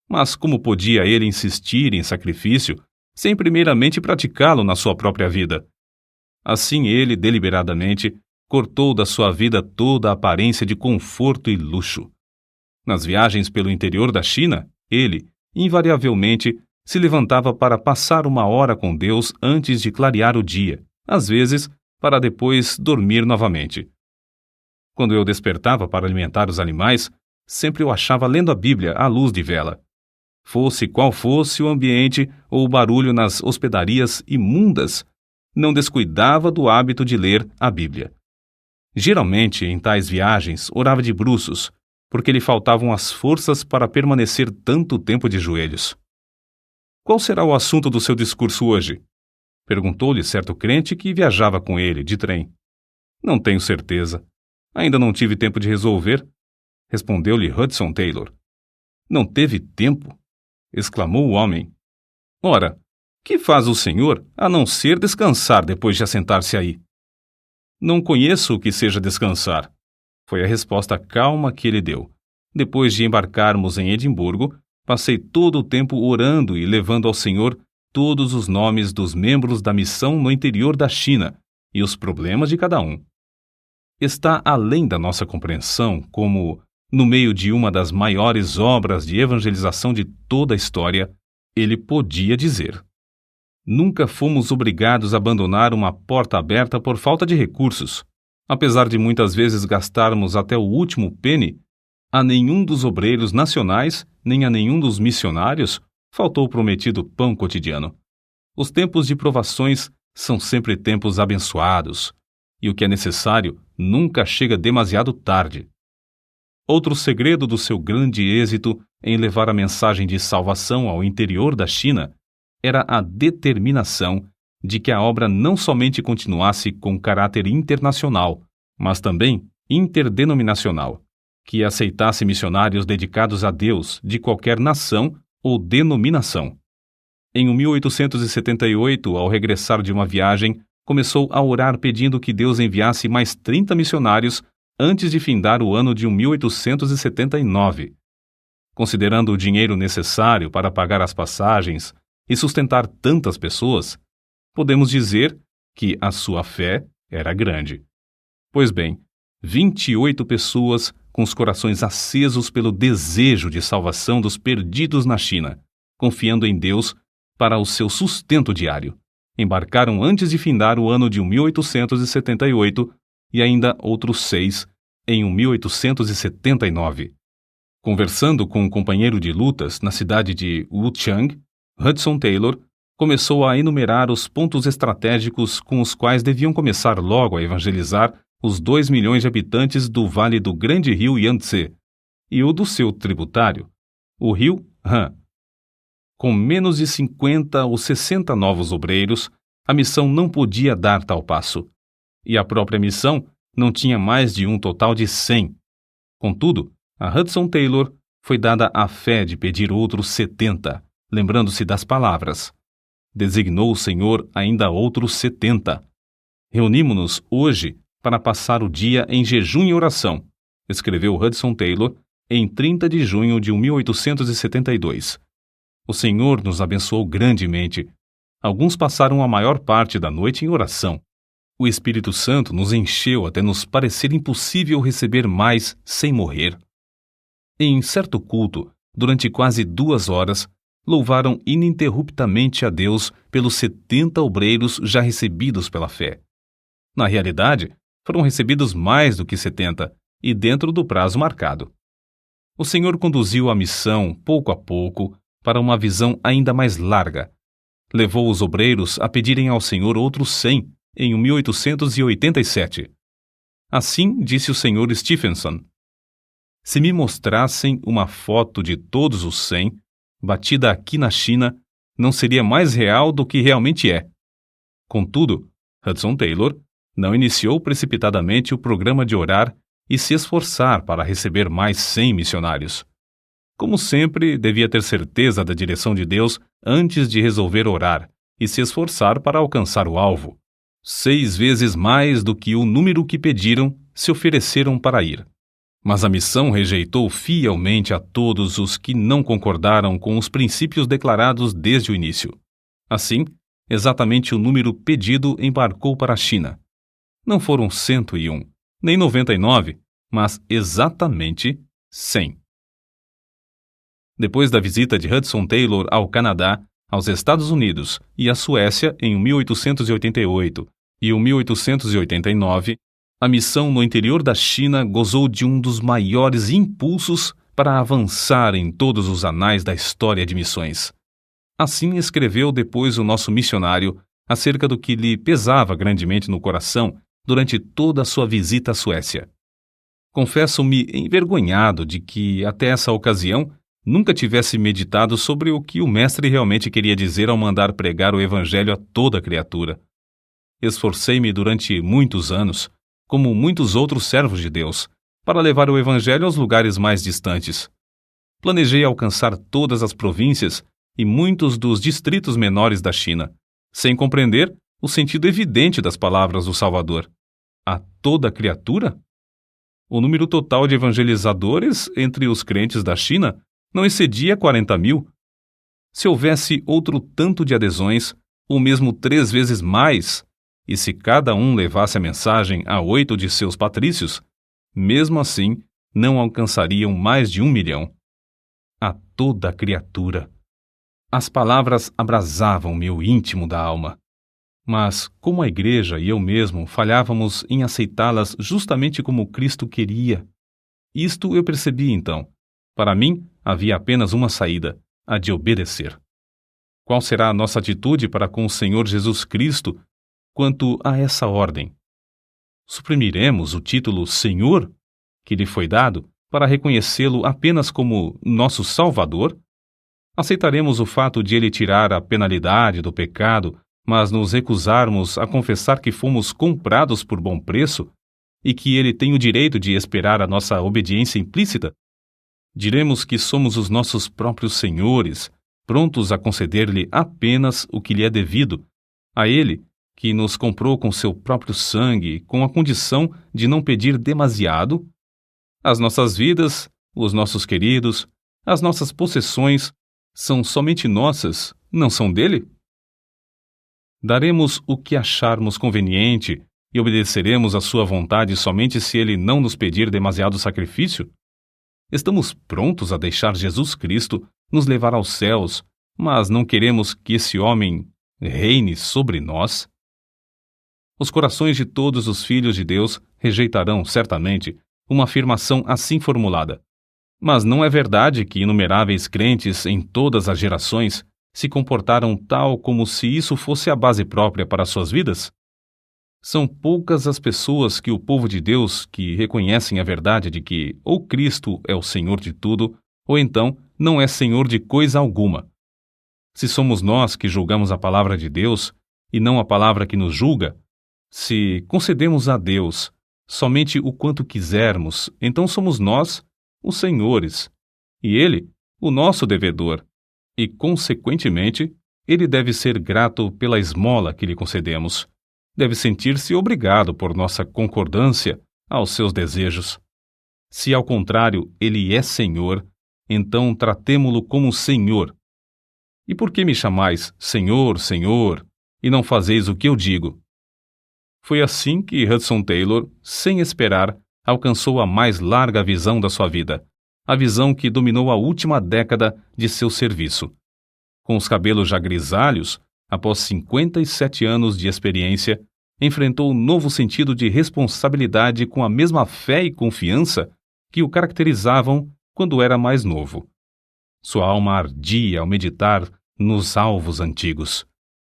Mas como podia ele insistir em sacrifício sem primeiramente praticá-lo na sua própria vida? Assim ele, deliberadamente, cortou da sua vida toda a aparência de conforto e luxo. Nas viagens pelo interior da China, ele, invariavelmente, se levantava para passar uma hora com Deus antes de clarear o dia, às vezes para depois dormir novamente. Quando eu despertava para alimentar os animais, sempre o achava lendo a Bíblia à luz de vela. Fosse qual fosse o ambiente ou o barulho nas hospedarias imundas, não descuidava do hábito de ler a Bíblia. Geralmente, em tais viagens, orava de bruços, porque lhe faltavam as forças para permanecer tanto tempo de joelhos. Qual será o assunto do seu discurso hoje? Perguntou-lhe certo crente que viajava com ele, de trem. Não tenho certeza. Ainda não tive tempo de resolver, respondeu-lhe Hudson Taylor. Não teve tempo? Exclamou o homem. Ora, que faz o senhor a não ser descansar depois de assentar-se aí? Não conheço o que seja descansar, foi a resposta calma que ele deu. Depois de embarcarmos em Edimburgo, passei todo o tempo orando e levando ao Senhor todos os nomes dos membros da missão no interior da China e os problemas de cada um. Está além da nossa compreensão como, no meio de uma das maiores obras de evangelização de toda a história, ele podia dizer: nunca fomos obrigados a abandonar uma porta aberta por falta de recursos. Apesar de muitas vezes gastarmos até o último penny, a nenhum dos obreiros nacionais, nem a nenhum dos missionários, faltou o prometido pão cotidiano. Os tempos de provações são sempre tempos abençoados, e o que é necessário nunca chega demasiado tarde. Outro segredo do seu grande êxito em levar a mensagem de salvação ao interior da China era a determinação de que a obra não somente continuasse com caráter internacional, mas também interdenominacional, que aceitasse missionários dedicados a Deus de qualquer nação ou denominação. Em 1878, ao regressar de uma viagem, começou a orar pedindo que Deus enviasse mais 30 missionários antes de findar o ano de 1879. Considerando o dinheiro necessário para pagar as passagens e sustentar tantas pessoas, podemos dizer que a sua fé era grande. Pois bem, 28 pessoas com os corações acesos pelo desejo de salvação dos perdidos na China, confiando em Deus para o seu sustento diário, embarcaram antes de findar o ano de 1878 e ainda outros 6 em 1879. Conversando com um companheiro de lutas na cidade de Wuchang, Hudson Taylor começou a enumerar os pontos estratégicos com os quais deviam começar logo a evangelizar os 2 milhões de habitantes do vale do grande rio Yangtze e o do seu tributário, o rio Han. Com menos de 50 ou 60 novos obreiros, a missão não podia dar tal passo, e a própria missão não tinha mais de um total de 100. Contudo, a Hudson Taylor foi dada a fé de pedir outros 70, lembrando-se das palavras: designou o Senhor ainda outros 70. Reunimo-nos hoje para passar o dia em jejum e oração, escreveu Hudson Taylor em 30 de junho de 1872. O Senhor nos abençoou grandemente. Alguns passaram a maior parte da noite em oração. O Espírito Santo nos encheu até nos parecer impossível receber mais sem morrer. Em certo culto, durante quase 2 horas, louvaram ininterruptamente a Deus pelos 70 obreiros já recebidos pela fé. Na realidade, foram recebidos mais do que 70, e dentro do prazo marcado. O Senhor conduziu a missão, pouco a pouco, para uma visão ainda mais larga. Levou os obreiros a pedirem ao Senhor outros 100 em 1887. Assim disse o Sr. Stephenson: se me mostrassem uma foto de todos os 100, batida aqui na China, não seria mais real do que realmente é. Contudo, Hudson Taylor não iniciou precipitadamente o programa de orar e se esforçar para receber mais 100 missionários. Como sempre, devia ter certeza da direção de Deus antes de resolver orar e se esforçar para alcançar o alvo. 6 vezes mais do que o número que pediram se ofereceram para ir. Mas a missão rejeitou fielmente a todos os que não concordaram com os princípios declarados desde o início. Assim, exatamente o número pedido embarcou para a China. Não foram 101, nem 99, mas exatamente 100. Depois da visita de Hudson Taylor ao Canadá, aos Estados Unidos e à Suécia em 1888 e 1889, a missão no interior da China gozou de um dos maiores impulsos para avançar em todos os anais da história de missões. Assim escreveu depois o nosso missionário acerca do que lhe pesava grandemente no coração durante toda a sua visita à Suécia. Confesso-me envergonhado de que, até essa ocasião, nunca tivesse meditado sobre o que o Mestre realmente queria dizer ao mandar pregar o Evangelho a toda criatura. Esforcei-me durante muitos anos, como muitos outros servos de Deus, para levar o Evangelho aos lugares mais distantes. Planejei alcançar todas as províncias e muitos dos distritos menores da China, sem compreender o sentido evidente das palavras do Salvador. A toda criatura? O número total de evangelizadores entre os crentes da China não excedia 40.000. Se houvesse outro tanto de adesões, ou mesmo 3 vezes mais, e se cada um levasse a mensagem a 8 de seus patrícios, mesmo assim não alcançariam mais de 1 milhão. A toda criatura! As palavras abrasavam meu íntimo da alma. Mas, como a igreja e eu mesmo falhávamos em aceitá-las justamente como Cristo queria, isto eu percebi então. Para mim, havia apenas uma saída, a de obedecer. Qual será a nossa atitude para com o Senhor Jesus Cristo quanto a essa ordem? Suprimiremos o título Senhor, que lhe foi dado, para reconhecê-lo apenas como nosso Salvador? Aceitaremos o fato de ele tirar a penalidade do pecado, mas nos recusarmos a confessar que fomos comprados por bom preço e que ele tem o direito de esperar a nossa obediência implícita? Diremos que somos os nossos próprios senhores, prontos a conceder-lhe apenas o que lhe é devido, a ele, que nos comprou com seu próprio sangue, com a condição de não pedir demasiado? As nossas vidas, os nossos queridos, as nossas possessões são somente nossas, não são dele? Daremos o que acharmos conveniente e obedeceremos à sua vontade somente se ele não nos pedir demasiado sacrifício? Estamos prontos a deixar Jesus Cristo nos levar aos céus, mas não queremos que esse homem reine sobre nós? Os corações de todos os filhos de Deus rejeitarão, certamente, uma afirmação assim formulada. Mas não é verdade que inumeráveis crentes em todas as gerações se comportaram tal como se isso fosse a base própria para suas vidas? São poucas as pessoas que o povo de Deus que reconhecem a verdade de que ou Cristo é o Senhor de tudo, ou então não é Senhor de coisa alguma. Se somos nós que julgamos a palavra de Deus, e não a palavra que nos julga, se concedemos a Deus somente o quanto quisermos, então somos nós os senhores, e Ele o nosso devedor, e, consequentemente, Ele deve ser grato pela esmola que lhe concedemos. Deve sentir-se obrigado por nossa concordância aos seus desejos. Se, ao contrário, Ele é Senhor, então tratemo-lo como Senhor. E por que me chamais Senhor, Senhor, e não fazeis o que eu digo? Foi assim que Hudson Taylor, sem esperar, alcançou a mais larga visão da sua vida, a visão que dominou a última década de seu serviço. Com os cabelos já grisalhos, após 57 anos de experiência, enfrentou um novo sentido de responsabilidade com a mesma fé e confiança que o caracterizavam quando era mais novo. Sua alma ardia ao meditar nos alvos antigos.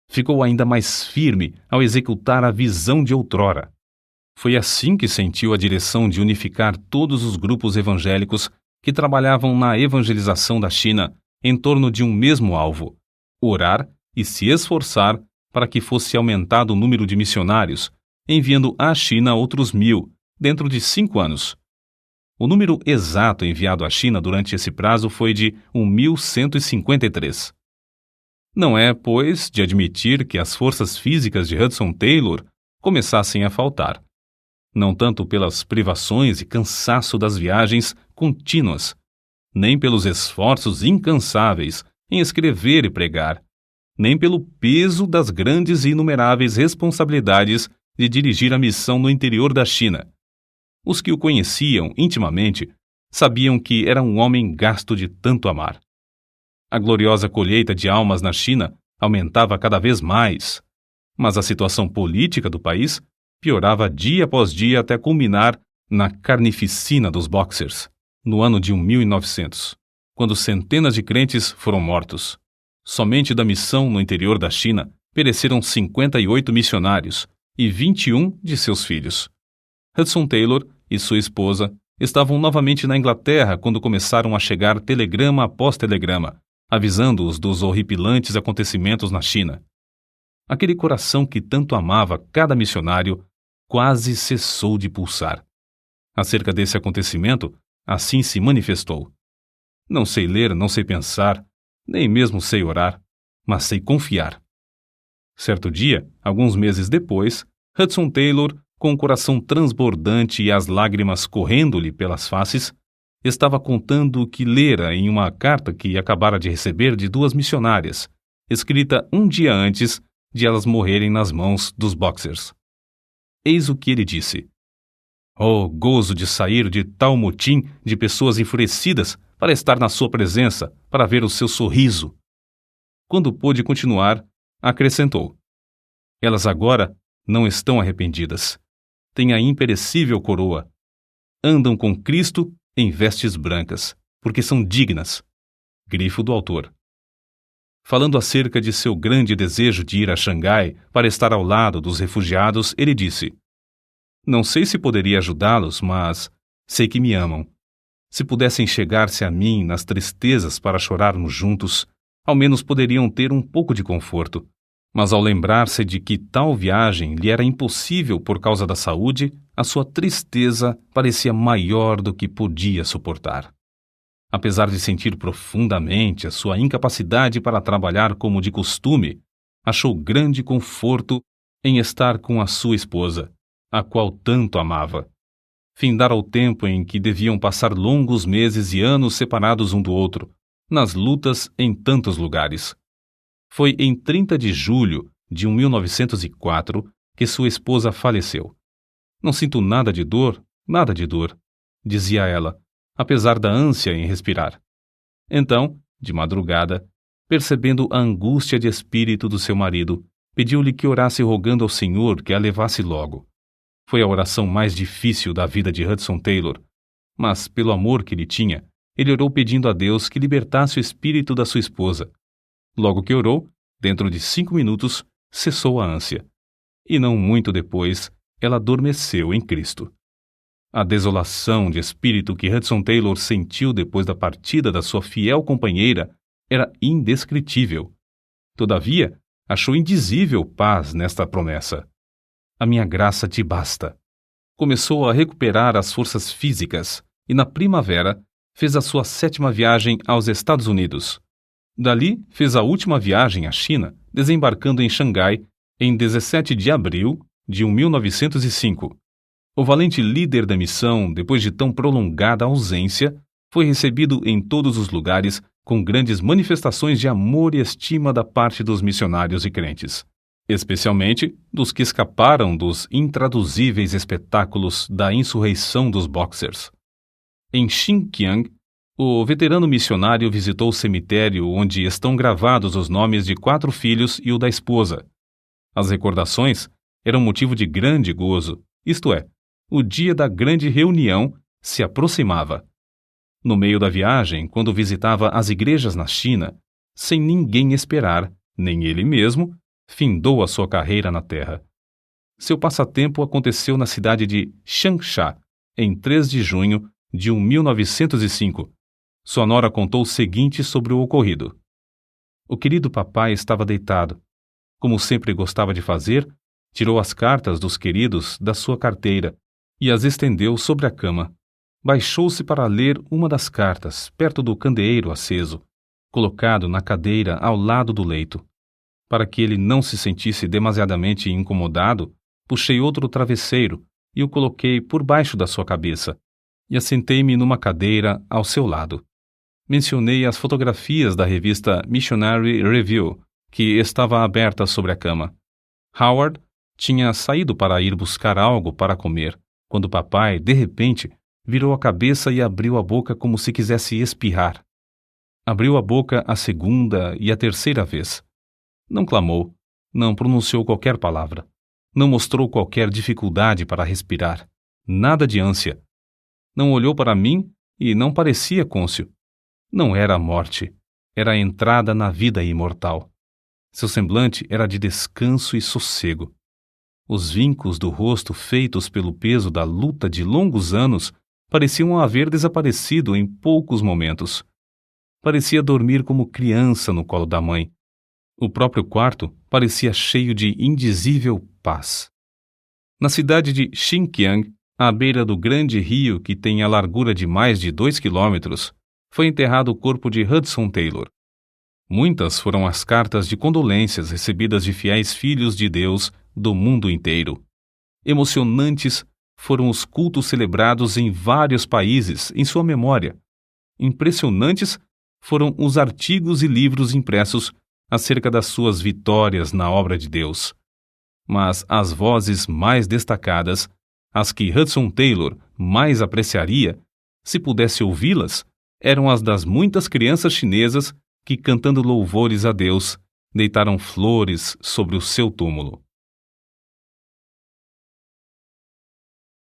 Ficou ainda mais firme ao executar a visão de outrora. Foi assim que sentiu a direção de unificar todos os grupos evangélicos que trabalhavam na evangelização da China em torno de um mesmo alvo: orar e se esforçar para que fosse aumentado o número de missionários, enviando à China outros 1.000, dentro de 5 anos. O número exato enviado à China durante esse prazo foi de 1.153. Não é, pois, de admitir que as forças físicas de Hudson Taylor começassem a faltar. Não tanto pelas privações e cansaço das viagens contínuas, nem pelos esforços incansáveis em escrever e pregar, nem pelo peso das grandes e inumeráveis responsabilidades de dirigir a missão no interior da China. Os que o conheciam intimamente sabiam que era um homem gasto de tanto amar. A gloriosa colheita de almas na China aumentava cada vez mais, mas a situação política do país piorava dia após dia até culminar na carnificina dos Boxers, no ano de 1900, quando centenas de crentes foram mortos. Somente da missão no interior da China pereceram 58 missionários e 21 de seus filhos. Hudson Taylor e sua esposa estavam novamente na Inglaterra quando começaram a chegar telegrama após telegrama, avisando-os dos horripilantes acontecimentos na China. Aquele coração que tanto amava cada missionário quase cessou de pulsar. Acerca desse acontecimento, assim se manifestou: não sei ler, não sei pensar, nem mesmo sei orar, mas sei confiar. Certo dia, alguns meses depois, Hudson Taylor, com o coração transbordante e as lágrimas correndo-lhe pelas faces, estava contando o que lera em uma carta que acabara de receber de 2 missionárias, escrita um dia antes de elas morrerem nas mãos dos Boxers. Eis o que ele disse: "Oh, gozo de sair de tal motim de pessoas enfurecidas para estar na sua presença, para ver o seu sorriso." Quando pôde continuar, acrescentou: "Elas agora não estão arrependidas. Têm a imperecível coroa. Andam com Cristo em vestes brancas, porque são dignas." Grifo do autor. Falando acerca de seu grande desejo de ir a Xangai para estar ao lado dos refugiados, ele disse: "Não sei se poderia ajudá-los, mas sei que me amam. Se pudessem chegar-se a mim nas tristezas para chorarmos juntos, ao menos poderiam ter um pouco de conforto." Mas ao lembrar-se de que tal viagem lhe era impossível por causa da saúde, a sua tristeza parecia maior do que podia suportar. Apesar de sentir profundamente a sua incapacidade para trabalhar como de costume, achou grande conforto em estar com a sua esposa, a qual tanto amava. Findara o tempo em que deviam passar longos meses e anos separados um do outro, nas lutas em tantos lugares. Foi em 30 de julho de 1904 que sua esposa faleceu. "Não sinto nada de dor, dizia ela, apesar da ânsia em respirar. Então, de madrugada, percebendo a angústia de espírito do seu marido, pediu-lhe que orasse rogando ao Senhor que a levasse logo. Foi a oração mais difícil da vida de Hudson Taylor, mas, pelo amor que lhe tinha, ele orou pedindo a Deus que libertasse o espírito da sua esposa. Logo que orou, dentro de 5 minutos, cessou a ânsia. E não muito depois, ela adormeceu em Cristo. A desolação de espírito que Hudson Taylor sentiu depois da partida da sua fiel companheira era indescritível. Todavia, achou indizível paz nesta promessa. "A minha graça te basta." Começou a recuperar as forças físicas e, na primavera, fez a sua 7ª viagem aos Estados Unidos. Dali, fez a última viagem à China, desembarcando em Xangai em 17 de abril de 1905. O valente líder da missão, depois de tão prolongada ausência, foi recebido em todos os lugares com grandes manifestações de amor e estima da parte dos missionários e crentes, especialmente dos que escaparam dos intraduzíveis espetáculos da insurreição dos Boxers. Em Xinjiang, o veterano missionário visitou o cemitério onde estão gravados os nomes de 4 filhos e o da esposa. As recordações eram motivo de grande gozo, isto é, o dia da grande reunião se aproximava. No meio da viagem, quando visitava as igrejas na China, sem ninguém esperar, nem ele mesmo, findou a sua carreira na terra. Seu passatempo aconteceu na cidade de Changsha, em 3 de junho de 1905. Sua nora contou o seguinte sobre o ocorrido. O querido papai estava deitado. Como sempre gostava de fazer, tirou as cartas dos queridos da sua carteira e as estendeu sobre a cama. Baixou-se para ler uma das cartas, perto do candeeiro aceso, colocado na cadeira ao lado do leito. Para que ele não se sentisse demasiadamente incomodado, puxei outro travesseiro e o coloquei por baixo da sua cabeça, e assentei-me numa cadeira ao seu lado. Mencionei as fotografias da revista Missionary Review, que estava aberta sobre a cama. Howard tinha saído para ir buscar algo para comer, quando papai, de repente, virou a cabeça e abriu a boca como se quisesse espirrar. Abriu a boca a segunda e a terceira vez. Não clamou, não pronunciou qualquer palavra, não mostrou qualquer dificuldade para respirar, nada de ânsia. Não olhou para mim e não parecia cônscio. Não era a morte, era a entrada na vida imortal. Seu semblante era de descanso e sossego. Os vincos do rosto feitos pelo peso da luta de longos anos pareciam haver desaparecido em poucos momentos. Parecia dormir como criança no colo da mãe. O próprio quarto parecia cheio de indizível paz. Na cidade de Xinjiang, à beira do grande rio que tem a largura de mais de 2 quilômetros, foi enterrado o corpo de Hudson Taylor. Muitas foram as cartas de condolências recebidas de fiéis filhos de Deus do mundo inteiro. Emocionantes foram os cultos celebrados em vários países em sua memória. Impressionantes foram os artigos e livros impressos acerca das suas vitórias na obra de Deus. Mas as vozes mais destacadas, as que Hudson Taylor mais apreciaria, se pudesse ouvi-las, eram as das muitas crianças chinesas que, cantando louvores a Deus, deitaram flores sobre o seu túmulo.